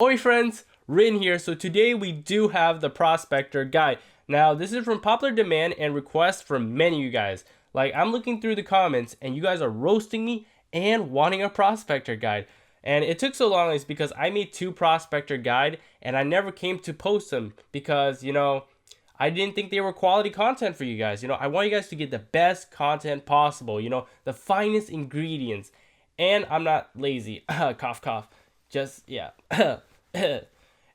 Oi friends, Rin here. So today we do have the Prospector guide. Now this is from popular demand and requests from many of you guys. Like, I'm looking through the comments and you guys are roasting me and wanting a Prospector guide. And it took so long is because I made 2 Prospector guide and I never came to post them because, I didn't think they were quality content for you guys. I want you guys to get the best content possible, the finest ingredients. And I'm not lazy. Cough, cough. Just, yeah.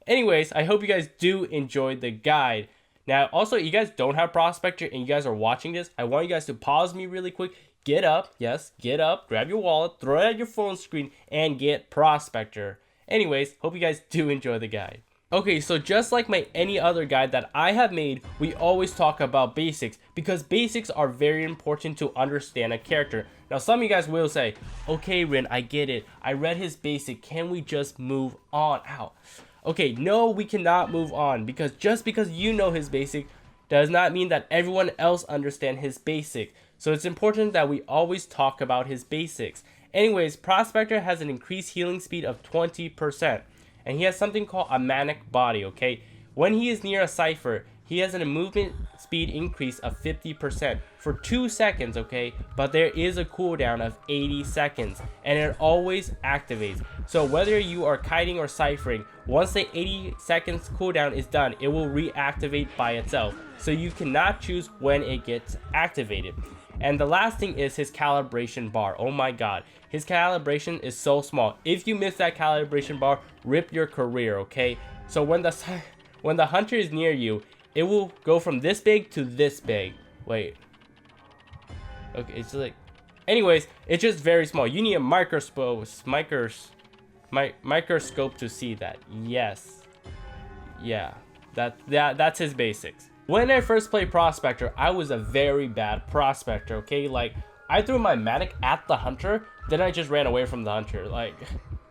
Anyways, I hope you guys do enjoy the guide. Now, also, you guys don't have Prospector and you guys are watching this, I want you guys to pause me really quick. Get up, yes, get up, grab your wallet, throw it at your phone screen, and get Prospector. Anyways, hope you guys do enjoy the guide. Okay, so just like any other guide that I have made, we always talk about basics because basics are very important to understand a character. Now, some of you guys will say, okay, Rin, I get it. I read his basic. Can we just move on? Ow. Okay, no, we cannot move on because just because you know his basic does not mean that everyone else understand his basic. So it's important that we always talk about his basics. Anyways, Prospector has an increased healing speed of 20%. And he has something called a Mattock body, okay? When he is near a cipher, he has a movement speed increase of 50% for 2 seconds, okay? But there is a cooldown of 80 seconds, and it always activates. So whether you are kiting or ciphering, once the 80 seconds cooldown is done, it will reactivate by itself. So you cannot choose when it gets activated. And the last thing is his calibration bar. Oh my god. His calibration is so small. If you miss that calibration bar, rip your career, okay? So when the hunter is near you, it will go from this big to this big. Wait. Okay, it's like... Anyways, it's just very small. You need a microscope to see that. Yes. Yeah. That's his basics. When I first played Prospector, I was a very bad Prospector, okay? Like, I threw my Mattock at the hunter, then I just ran away from the hunter. Like,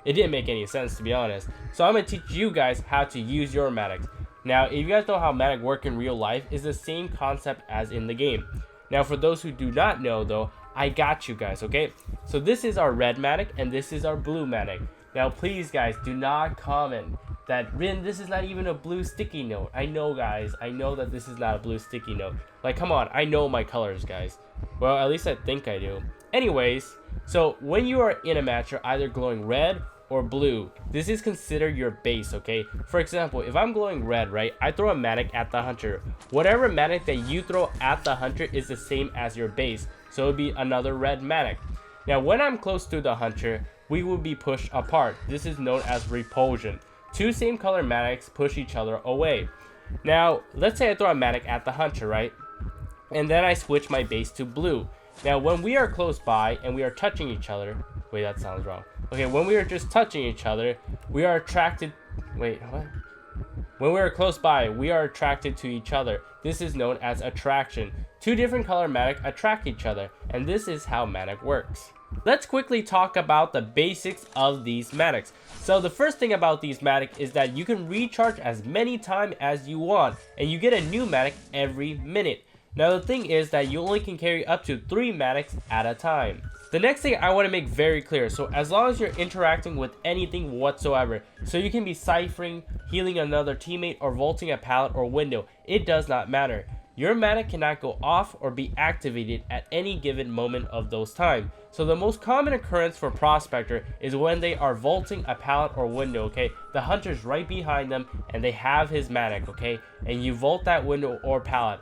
it didn't make any sense, to be honest. So I'm going to teach you guys how to use your Mattock. Now, if you guys know how Mattock work in real life, it's the same concept as in the game. Now, for those who do not know, though, I got you guys, okay? So this is our red Mattock, and this is our blue Mattock. Now, please, guys, do not comment that, Rin, this is not even a blue sticky note. I know, guys. I know that this is not a blue sticky note. Like, come on. I know my colors, guys. Well, at least I think I do. Anyways, so when you are in a match, you're either glowing red or blue. This is considered your base, okay? For example, if I'm glowing red, right, I throw a Mattock at the hunter. Whatever Mattock that you throw at the hunter is the same as your base. So it would be another red Mattock. Now, when I'm close to the hunter, we will be pushed apart. This is known as repulsion. 2 same color Mattocks push each other away. Now, let's say I throw a Mattock at the hunter, right? And then I switch my base to blue. Now, when we are close by and we are touching each other... Wait, that sounds wrong. Okay, when we are just touching each other, we are attracted... Wait, what? When we are close by, we are attracted to each other. This is known as attraction. 2 different color Mattock attract each other, and this is how Mattock works. Let's quickly talk about the basics of these Mattocks. So the first thing about these Mattock is that you can recharge as many times as you want, and you get a new Mattock every minute. Now the thing is that you only can carry up to 3 Mattocks at a time. The next thing I want to make very clear, so as long as you're interacting with anything whatsoever, so you can be ciphering, healing another teammate, or vaulting a pallet or window, it does not matter. Your Mattock cannot go off or be activated at any given moment of those times. So the most common occurrence for Prospector is when they are vaulting a pallet or window, okay? The hunter's right behind them and they have his Mattock, okay? And you vault that window or pallet.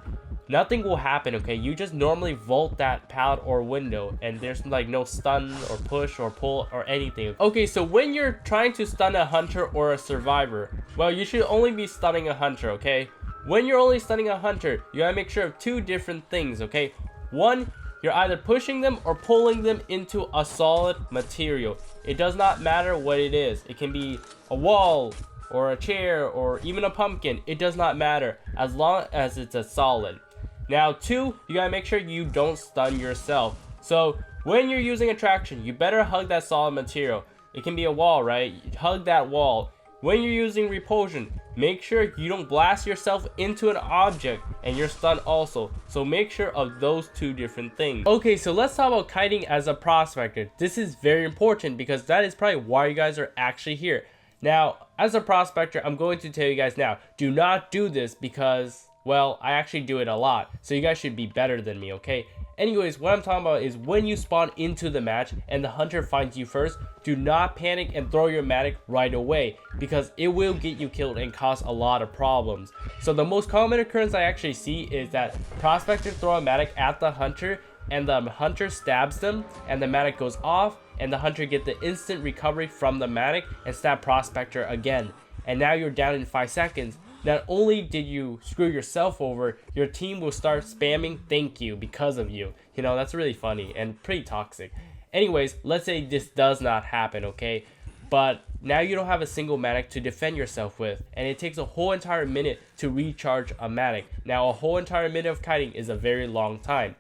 Nothing will happen, okay? You just normally vault that pallet or window and there's like no stun or push or pull or anything. Okay, so when you're trying to stun a hunter or a survivor, well, you should only be stunning a hunter, okay? When you're only stunning a hunter, you gotta make sure of 2 different things, okay? 1, you're either pushing them or pulling them into a solid material. It does not matter what it is. It can be a wall or a chair or even a pumpkin. It does not matter as long as it's a solid. Now 2, you gotta make sure you don't stun yourself. So when you're using attraction, you better hug that solid material. It can be a wall, right? Hug that wall. When you're using repulsion, make sure you don't blast yourself into an object and you're stunned also. So make sure of those 2 different things. Okay, so let's talk about kiting as a Prospector. This is very important because that is probably why you guys are actually here. Now, as a prospector, I'm going to tell you guys now, do not do this because, well, I actually do it a lot. So you guys should be better than me, okay? Anyways, what I'm talking about is when you spawn into the match and the hunter finds you first, do not panic and throw your Mattock right away because it will get you killed and cause a lot of problems. So the most common occurrence I actually see is that prospectors throw a Mattock at the hunter and the hunter stabs them and the Mattock goes off and the hunter get the instant recovery from the Mattock and stab prospector again. And now you're down in 5 seconds. Not only did you screw yourself over, your team will start spamming thank you because of you. You know, that's really funny and pretty toxic. Anyways, let's say this does not happen, okay? But now you don't have a single Mattock to defend yourself with, and it takes a whole entire minute to recharge a Mattock. Now, a whole entire minute of kiting is a very long time.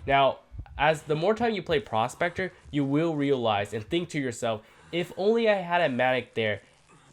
Now, as the more time you play Prospector, you will realize and think to yourself, if only I had a Mattock there,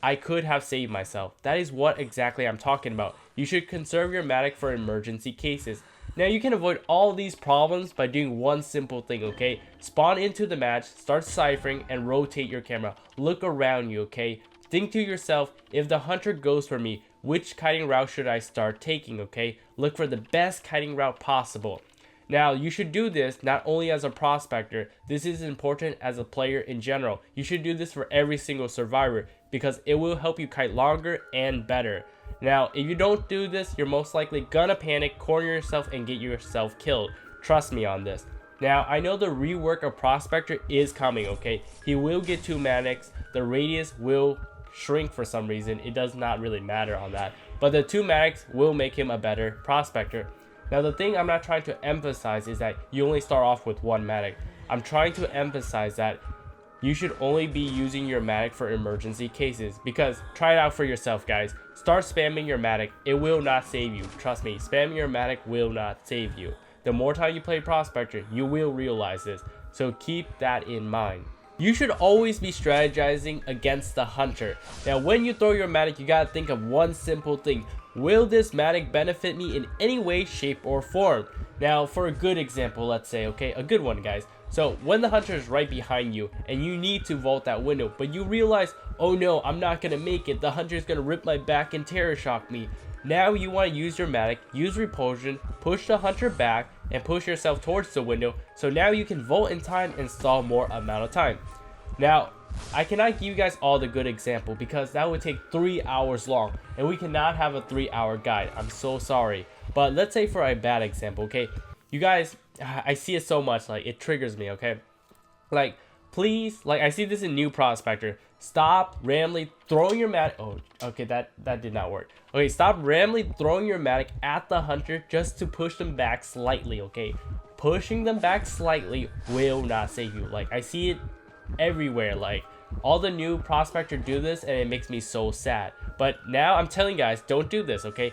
I could have saved myself. That is what exactly I'm talking about. You should conserve your Mattock for emergency cases. Now you can avoid all these problems by doing one simple thing, okay? Spawn into the match, start ciphering, and rotate your camera. Look around you, okay? Think to yourself, if the hunter goes for me, which kiting route should I start taking, okay? Look for the best kiting route possible. Now, you should do this not only as a prospector, this is important as a player in general. You should do this for every single survivor because it will help you kite longer and better. Now, if you don't do this, you're most likely gonna panic, corner yourself, and get yourself killed. Trust me on this. Now, I know the rework of Prospector is coming, okay? He will get 2 Mattocks, the radius will shrink for some reason, it does not really matter on that. But the 2 Mattocks will make him a better prospector. Now the thing I'm not trying to emphasize is that you only start off with 1 Mattock. I'm trying to emphasize that you should only be using your Mattock for emergency cases, because try it out for yourself, guys. Start spamming your Mattock, it will not save you. Trust me, spamming your Mattock will not save you. The more time you play Prospector, you will realize this, so keep that in mind. You should always be strategizing against the hunter. Now when you throw your Mattock, you gotta think of one simple thing. Will this Mattock benefit me in any way, shape, or form? Now for a good example, let's say, okay, a good one, guys. So when the hunter is right behind you and you need to vault that window, but you realize, oh no, I'm not gonna make it, the hunter is gonna rip my back and terror shock me. Now you want to use your Mattock, use repulsion, push the hunter back, and push yourself towards the window, so now you can vault in time and stall more amount of time. Now, I cannot give you guys all the good example because that would take 3 hours long, and we cannot have a 3-hour guide. I'm so sorry. But let's say for a bad example, okay? You guys, I see it so much, like, it triggers me, okay? Like, please, like, I see this in New Prospector. Stop randomly throwing your Mattock. Oh, okay, that did not work. Okay, stop randomly throwing your Mattock at the hunter just to push them back slightly, okay? Pushing them back slightly will not save you. Like, I see it everywhere. Like, all the new Prospector do this, and it makes me so sad. But now I'm telling you guys, don't do this, okay?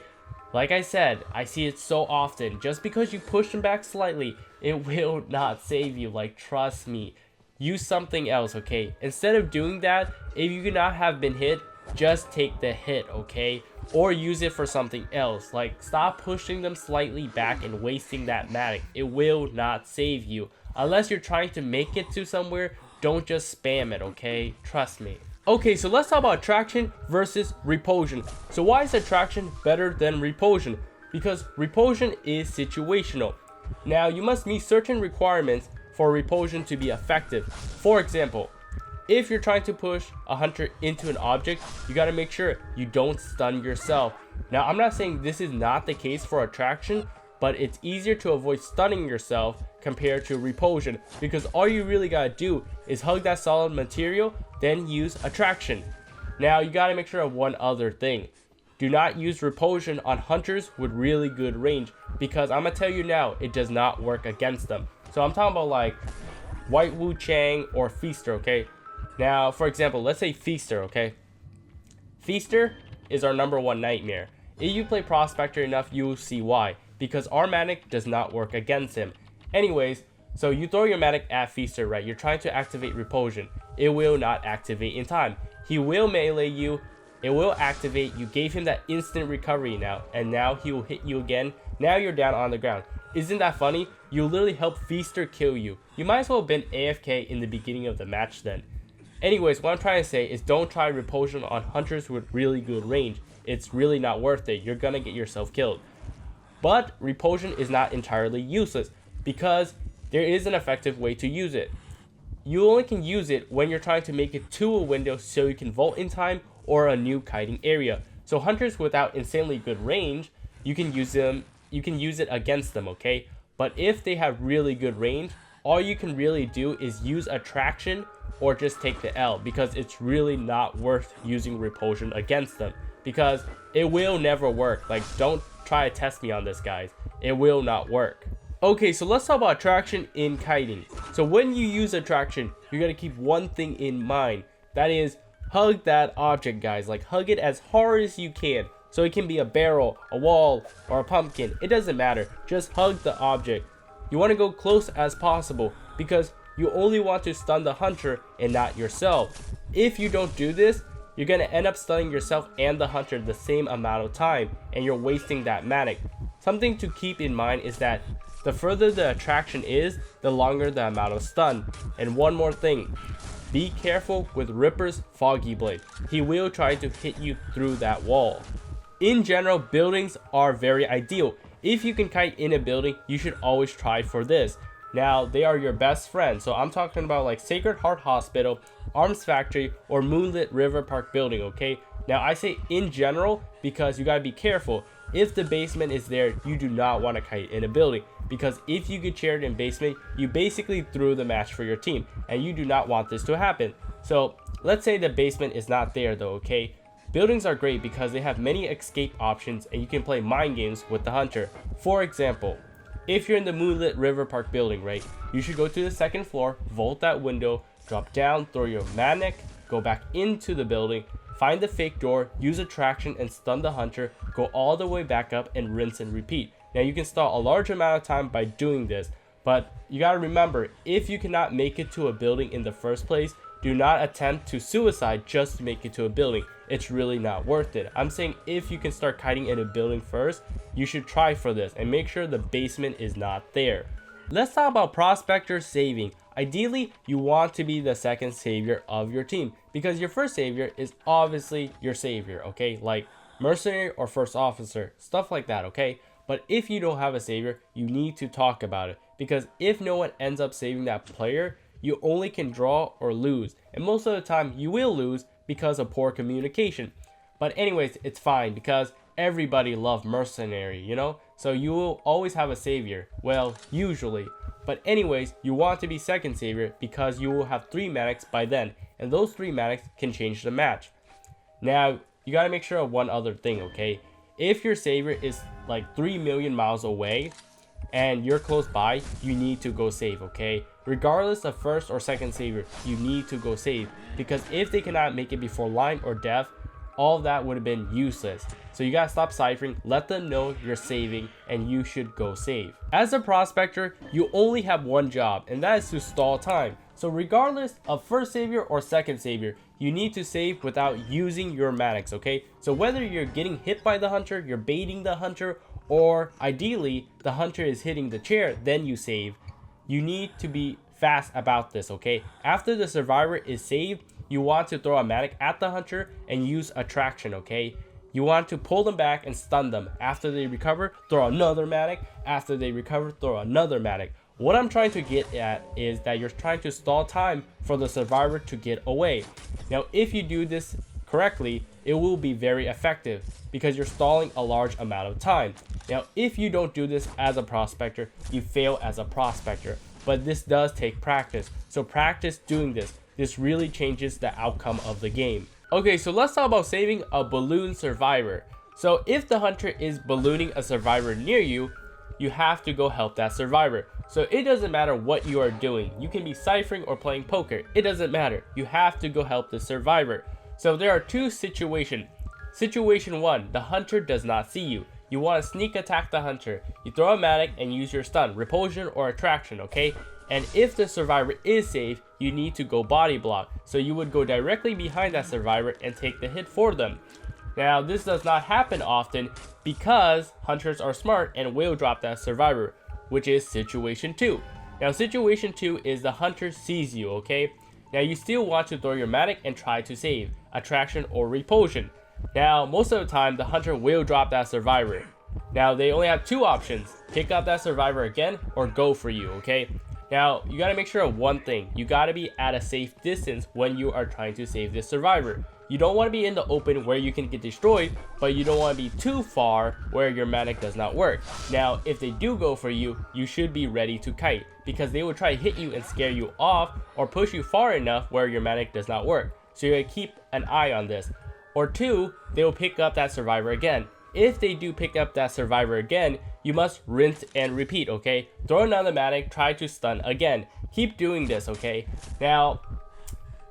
Like I said, I see it so often. Just because you push them back slightly, it will not save you. Like, trust me. Use something else, okay? Instead of doing that, if you cannot have been hit, just take the hit, okay? Or use it for something else. Like, stop pushing them slightly back and wasting that Mattock. It will not save you. Unless you're trying to make it to somewhere, don't just spam it, okay? Trust me. Okay, so let's talk about attraction versus repulsion. So why is attraction better than repulsion? Because repulsion is situational. Now, you must meet certain requirements for repulsion to be effective. For example, if you're trying to push a hunter into an object, you got to make sure you don't stun yourself. Now, I'm not saying this is not the case for attraction, but it's easier to avoid stunning yourself compared to repulsion, because all you really got to do is hug that solid material, then use attraction. Now, you got to make sure of one other thing. Do not use repulsion on hunters with really good range, because I'm going to tell you now, it does not work against them. So I'm talking about like White Wu Chang or Feaster, okay? Now, for example, let's say Feaster, okay? Feaster is our #1 nightmare. If you play Prospector enough, you will see why. Because our Mattock does not work against him. Anyways, so you throw your Mattock at Feaster, right? You're trying to activate repulsion. It will not activate in time. He will melee you. It will activate. You gave him that instant recovery now. And now he will hit you again. Now you're down on the ground. Isn't that funny? You literally help Feaster kill you. You might as well have been AFK in the beginning of the match then. Anyways, what I'm trying to say is don't try repulsion on hunters with really good range. It's really not worth it. You're gonna get yourself killed. But repulsion is not entirely useless because there is an effective way to use it. You only can use it when you're trying to make it to a window so you can vault in time or a new kiting area. So hunters without insanely good range, you can use it against them, okay? But if they have really good range, all you can really do is use attraction or just take the L, because it's really not worth using repulsion against them because it will never work. Like, don't try to test me on this, guys. It will not work. Okay, so let's talk about attraction in kiting. So when you use attraction, you gotta keep one thing in mind. That is, hug that object, guys. Like, hug it as hard as you can. So it can be a barrel, a wall, or a pumpkin. It doesn't matter. Just hug the object. You want to go close as possible because you only want to stun the hunter and not yourself. If you don't do this, you're going to end up stunning yourself and the hunter the same amount of time, and you're wasting that Mattock. Something to keep in mind is that the further the attraction is, the longer the amount of stun. And one more thing, be careful with Ripper's Foggy Blade. He will try to hit you through that wall. In general, buildings are very ideal. If you can kite in a building, you should always try for this. Now, they are your best friends. So I'm talking about like Sacred Heart Hospital, Arms Factory, or Moonlit River Park Building, okay? Now, I say in general because you gotta be careful. If the basement is there, you do not want to kite in a building, because if you get chared in basement, you basically threw the match for your team, and you do not want this to happen. So let's say the basement is not there though, okay? Buildings are great because they have many escape options and you can play mind games with the hunter. For example, if you're in the Moonlit River Park building, right, you should go to the second floor, vault that window, drop down, throw your Mattock, go back into the building, find the fake door, use attraction and stun the hunter, go all the way back up and rinse and repeat. Now you can stall a large amount of time by doing this, but you gotta remember, if you cannot make it to a building in the first place, do not attempt to suicide just to make it to a building. It's really not worth it. I'm saying if you can start kiting in a building first, you should try for this and make sure the basement is not there. Let's talk about Prospector saving. Ideally, you want to be the second savior of your team because your first savior is obviously your savior, okay? Like mercenary or first officer, stuff like that, okay? But if you don't have a savior, you need to talk about it because if no one ends up saving that player, you only can draw or lose, and most of the time you will lose because of poor communication. But anyways, it's fine because everybody loves mercenary, you know? So you will always have a savior, well, usually. But anyways, you want to be second savior because you will have 3 Mattocks by then, and those 3 Mattocks can change the match. Now, you gotta make sure of one other thing, okay? If your savior is like 3 million miles away, and you're close by, you need to go save, okay? Regardless of first or second savior, you need to go save, because if they cannot make it before line or death, all of that would have been useless. So you gotta stop ciphering, let them know you're saving, and you should go save. As a prospector, you only have one job, and that is to stall time. So regardless of first savior or second savior, you need to save without using your Mattocks, okay? So whether you're getting hit by the hunter, you're baiting the hunter, or ideally the hunter is hitting the chair, then you save. You need to be fast about this, okay? After the survivor is saved, you want to throw a Mattock at the hunter and use attraction, okay? You want to pull them back and stun them. After they recover, throw another Mattock. After they recover, throw another Mattock. What I'm trying to get at is that you're trying to stall time for the survivor to get away. Now, if you do this correctly, it will be very effective because you're stalling a large amount of time. Now, if you don't do this as a prospector, you fail as a prospector. But this does take practice. So practice doing this. This really changes the outcome of the game. Okay, so let's talk about saving a balloon survivor. So if the hunter is ballooning a survivor near you, you have to go help that survivor. So it doesn't matter what you are doing. You can be ciphering or playing poker. It doesn't matter. You have to go help the survivor. So there are 2 situations. Situation 1, the hunter does not see you. You want to sneak attack the hunter. You throw a Mattock and use your stun, repulsion or attraction, okay? And if the survivor is safe, you need to go body block. So you would go directly behind that survivor and take the hit for them. Now, this does not happen often because hunters are smart and will drop that survivor, which is situation 2. Now, situation 2 is the hunter sees you, okay? Now you still want to throw your Mattock and try to save attraction or repulsion. Now most of the time the hunter will drop that survivor. Now they only have two options: pick up that survivor again or go for you, okay? Now you gotta make sure of one thing: you gotta be at a safe distance when you are trying to save this survivor. You don't want to be in the open where you can get destroyed, but you don't want to be too far where your Mattock does not work. Now if they do go for you, you should be ready to kite, because they will try to hit you and scare you off or push you far enough where your Mattock does not work. So you gotta keep an eye on this. Or two, they will pick up that survivor again. If they do pick up that survivor again, you must rinse and repeat, okay? Throw another Mattock, try to stun again. Keep doing this, okay? Now,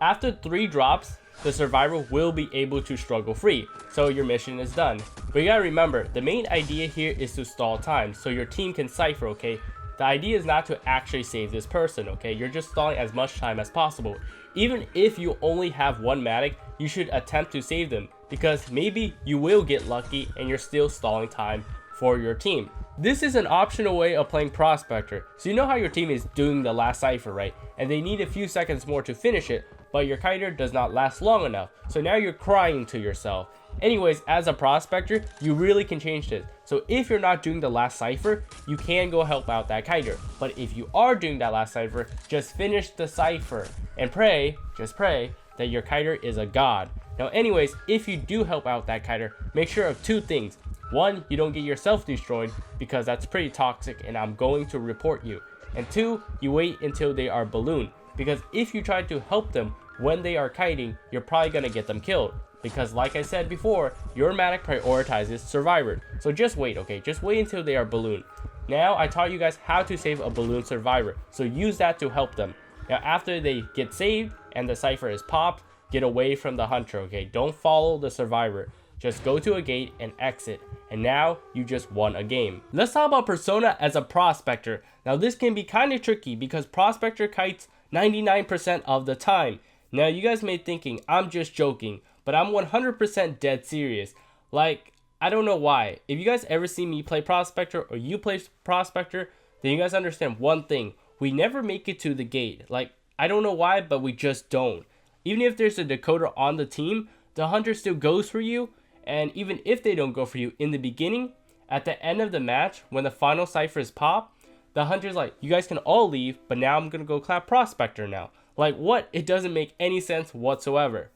after 3 drops, the survivor will be able to struggle free, so your mission is done. But you gotta remember, the main idea here is to stall time, so your team can cipher, okay? The idea is not to actually save this person, okay? You're just stalling as much time as possible. Even if you only have 1 Mattock, you should attempt to save them, because maybe you will get lucky and you're still stalling time for your team. This is an optional way of playing Prospector. So you know how your team is doing the last cipher, right? And they need a few seconds more to finish it, but your kiter does not last long enough. So now you're crying to yourself. Anyways, as a Prospector, you really can change this. So if you're not doing the last cipher, you can go help out that kiter. But if you are doing that last cipher, just finish the cipher and pray, just pray, that your kiter is a god. Now anyways, if you do help out that kiter, make sure of 2 things. 1, you don't get yourself destroyed, because that's pretty toxic and I'm going to report you. And 2, you wait until they are ballooned, because if you try to help them when they are kiting, you're probably gonna get them killed. Because like I said before, your Mattock prioritizes survivor. So just wait, okay? Just wait until they are ballooned. Now I taught you guys how to save a balloon survivor, so use that to help them. Now after they get saved and the cipher is popped, get away from the hunter, okay? Don't follow the survivor. Just go to a gate and exit, and now you just won a game. Let's talk about Persona as a Prospector. Now this can be kind of tricky because Prospector kites 99% of the time. Now you guys may be thinking I'm just joking, but I'm 100% dead serious. Like, I don't know why. If you guys ever see me play Prospector or you play Prospector, then you guys understand one thing: we never make it to the gate. Like, I don't know why, but we just don't. Even if there's a decoder on the team, the hunter still goes for you. And even if they don't go for you in the beginning, at the end of the match, when the final cipher is popped, the hunter's like, you guys can all leave, but now I'm gonna go clap Prospector now. Like, what? It doesn't make any sense whatsoever.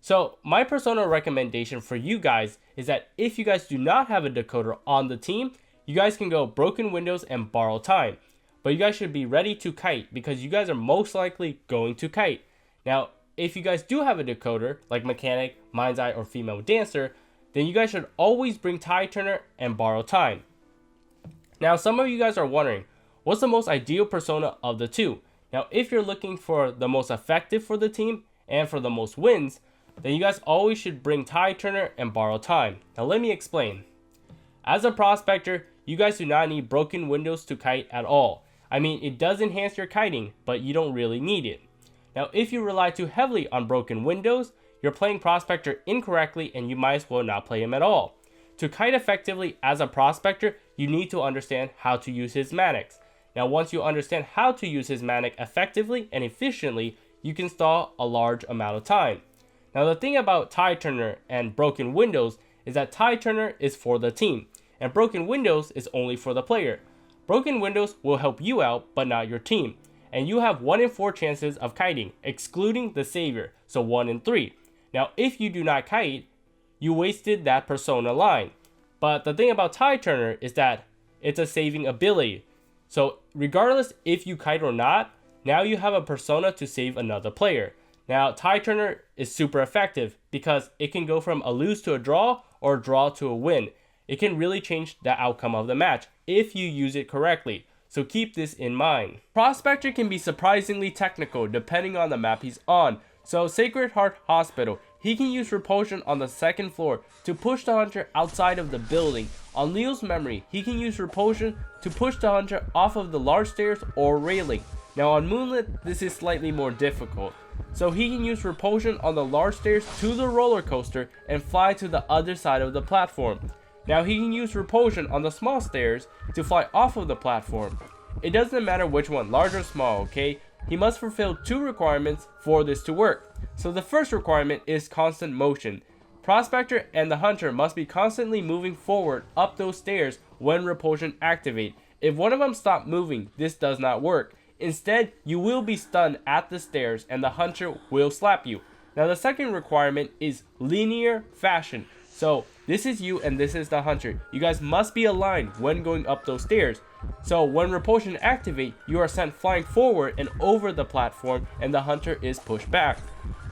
So my personal recommendation for you guys is that if you guys do not have a decoder on the team, you guys can go broken windows and borrow time. But you guys should be ready to kite, because you guys are most likely going to kite. Now, if you guys do have a decoder, like Mechanic, Mind's Eye, or Female Dancer, then you guys should always bring Tide Turner and borrow time. Now, some of you guys are wondering, what's the most ideal persona of the 2? Now, if you're looking for the most effective for the team and for the most wins, then you guys always should bring Tide Turner and borrow time. Now, let me explain. As a Prospector, you guys do not need broken windows to kite at all. I mean, it does enhance your kiting, but you don't really need it. Now, if you rely too heavily on broken windows, you're playing Prospector incorrectly and you might as well not play him at all. To kite effectively as a Prospector, you need to understand how to use his Mattocks. Now, once you understand how to use his Mattock effectively and efficiently, you can stall a large amount of time. Now, the thing about Tide Turner and broken windows is that Tide Turner is for the team, and broken windows is only for the player. Broken windows will help you out, but not your team. And you have 1 in 4 chances of kiting, excluding the savior, so 1 in 3. Now, if you do not kite, you wasted that persona line. But the thing about Tide Turner is that it's a saving ability. So regardless if you kite or not, now you have a persona to save another player. Now, Tide Turner is super effective because it can go from a lose to a draw or a draw to a win. It can really change the outcome of the match if you use it correctly. So keep this in mind. Prospector can be surprisingly technical depending on the map he's on. So Sacred Heart Hospital, he can use repulsion on the 2nd floor to push the hunter outside of the building. On Leo's Memory, he can use repulsion to push the hunter off of the large stairs or railing. Now on Moonlit, this is slightly more difficult. So he can use repulsion on the large stairs to the roller coaster and fly to the other side of the platform. Now he can use repulsion on the small stairs to fly off of the platform. It doesn't matter which one, large or small, okay? he must fulfill 2 requirements for this to work. So the first requirement is constant motion. Prospector and the hunter must be constantly moving forward up those stairs when repulsion activate. If one of them stops moving, this does not work. Instead, you will be stunned at the stairs and the hunter will slap you. Now the second requirement is linear fashion. So this is you and this is the hunter. You guys must be aligned when going up those stairs. So when repulsion activate, you are sent flying forward and over the platform and the hunter is pushed back.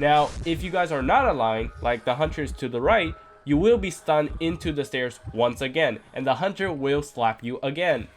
Now if you guys are not aligned, like the hunter is to the right, you will be stunned into the stairs once again and the hunter will slap you again.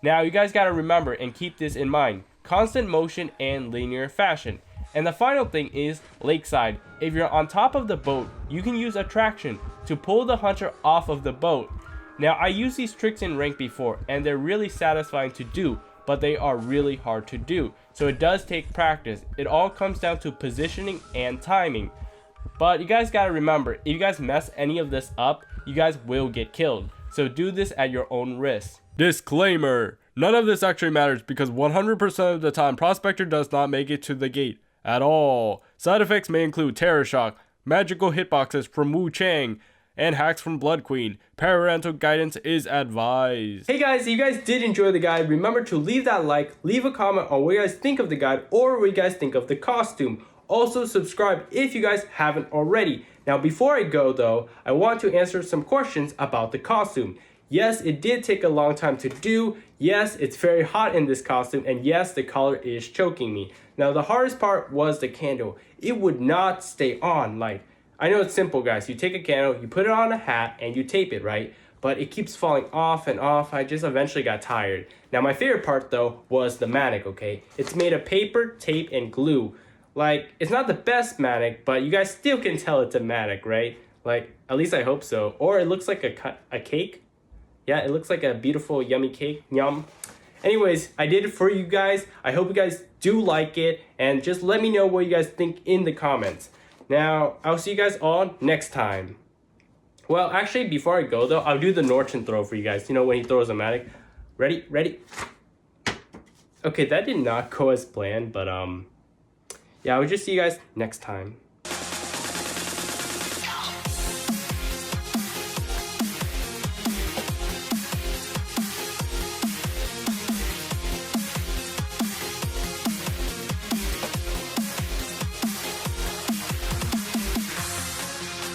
Now you guys gotta remember and keep this in mind. Constant motion and linear fashion. And the final thing is Lakeside. If you're on top of the boat, you can use attraction to pull the hunter off of the boat. Now I used these tricks in rank before and they're really satisfying to do, but they are really hard to do. So it does take practice. It all comes down to positioning and timing. But you guys gotta remember, if you guys mess any of this up, you guys will get killed. So do this at your own risk. Disclaimer: none of this actually matters because 100% of the time Prospector does not make it to the gate at all. Side effects may include terror shock, magical hitboxes from Wu Chang, and hacks from Blood Queen. Parental guidance is advised. Hey guys, if you guys did enjoy the guide, remember to leave that like, leave a comment on what you guys think of the guide or what you guys think of the costume. Also subscribe if you guys haven't already. Now before I go though, I want to answer some questions about the costume. Yes, it did take a long time to do. Yes, it's very hot in this costume. And yes, the color is choking me. Now, the hardest part was the candle. It would not stay on. Like, I know it's simple, guys. You take a candle, you put it on a hat, and you tape it, right? But it keeps falling off and off. I just eventually got tired. Now, my favorite part, though, was the Mattock, okay? It's made of paper, tape, and glue. Like, it's not the best Mattock, but you guys still can tell it's a Mattock, right? Like, at least I hope so. Or it looks like a cake. Yeah, it looks like a beautiful, yummy cake. Yum. Anyways, I did it for you guys. I hope you guys do like it. And just let me know what you guys think in the comments. Now, I'll see you guys all next time. Well, actually, before I go, though, I'll do the Norton throw for you guys. You know, when he throws a Mattock. Ready? Ready? Okay, that did not go as planned. But, yeah, I'll just see you guys next time.